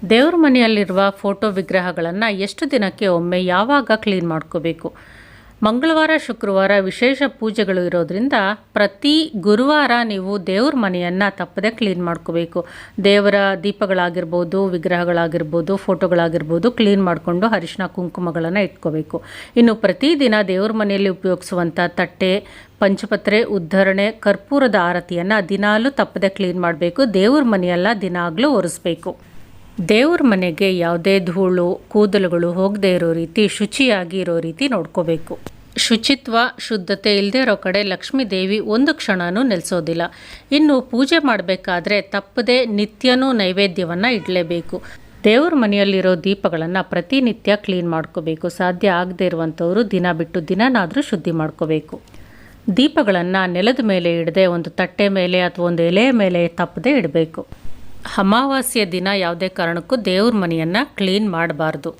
ದೇವ್ರ ಮನೆಯಲ್ಲಿರುವ ಫೋಟೋ ವಿಗ್ರಹಗಳನ್ನು ಎಷ್ಟು ದಿನಕ್ಕೆ ಒಮ್ಮೆ ಯಾವಾಗ ಕ್ಲೀನ್ ಮಾಡ್ಕೋಬೇಕು? ಮಂಗಳವಾರ ಶುಕ್ರವಾರ ವಿಶೇಷ ಪೂಜೆಗಳು ಇರೋದ್ರಿಂದ ಪ್ರತಿ ಗುರುವಾರ ನೀವು ದೇವ್ರ ಮನೆಯನ್ನು ತಪ್ಪದೆ ಕ್ಲೀನ್ ಮಾಡ್ಕೋಬೇಕು. ದೇವರ ದೀಪಗಳಾಗಿರ್ಬೋದು, ವಿಗ್ರಹಗಳಾಗಿರ್ಬೋದು, ಫೋಟೋಗಳಾಗಿರ್ಬೋದು ಕ್ಲೀನ್ ಮಾಡಿಕೊಂಡು ಅರಿಶಿನ ಕುಂಕುಮಗಳನ್ನು ಇಟ್ಕೋಬೇಕು. ಇನ್ನು ಪ್ರತಿದಿನ ದೇವ್ರ ಮನೆಯಲ್ಲಿ ಉಪಯೋಗಿಸುವಂಥ ತಟ್ಟೆ, ಪಂಚಪತ್ರೆ, ಉದ್ಧರಣೆ, ಕರ್ಪೂರದ ಆರತಿಯನ್ನು ದಿನಾಲೂ ತಪ್ಪದೆ ಕ್ಲೀನ್ ಮಾಡಬೇಕು. ದೇವ್ರ ಮನೆಯೆಲ್ಲ ದಿನಾಗಲೂ ಒರೆಸ್ಬೇಕು. ದೇವ್ರ ಮನೆಗೆ ಯಾವುದೇ ಧೂಳು ಕೂದಲುಗಳು ಹೋಗದೇ ಇರೋ ರೀತಿ ಶುಚಿಯಾಗಿ ಇರೋ ರೀತಿ ನೋಡ್ಕೋಬೇಕು. ಶುಚಿತ್ವ ಶುದ್ಧತೆ ಇಲ್ಲದೆ ಇರೋ ಕಡೆ ಲಕ್ಷ್ಮೀ ದೇವಿ ಒಂದು ಕ್ಷಣನೂ ನೆಲೆಸೋದಿಲ್ಲ. ಇನ್ನು ಪೂಜೆ ಮಾಡಬೇಕಾದ್ರೆ ತಪ್ಪದೆ ನಿತ್ಯನೂ ನೈವೇದ್ಯವನ್ನು ಇಡಲೇಬೇಕು. ದೇವ್ರ ಮನೆಯಲ್ಲಿರೋ ದೀಪಗಳನ್ನು ಪ್ರತಿನಿತ್ಯ ಕ್ಲೀನ್ ಮಾಡ್ಕೋಬೇಕು. ಸಾಧ್ಯ ಆಗದೇ ಇರುವಂಥವರು ದಿನ ಬಿಟ್ಟು ದಿನನಾದರೂ ಶುದ್ಧಿ ಮಾಡ್ಕೋಬೇಕು. ದೀಪಗಳನ್ನು ನೆಲದ ಮೇಲೆ ಇಡದೆ ಒಂದು ತಟ್ಟೆ ಮೇಲೆ ಅಥವಾ ಒಂದು ಎಲೆಯ ಮೇಲೆ ತಪ್ಪದೆ ಇಡಬೇಕು. ಅಮಾವಾಸ್ಯೆ ದಿನ ಯಾವುದೇ ಕಾರಣಕ್ಕೂ ದೇವ್ರ ಮನೆಯನ್ನು ಕ್ಲೀನ್ ಮಾಡಬಾರ್ದು.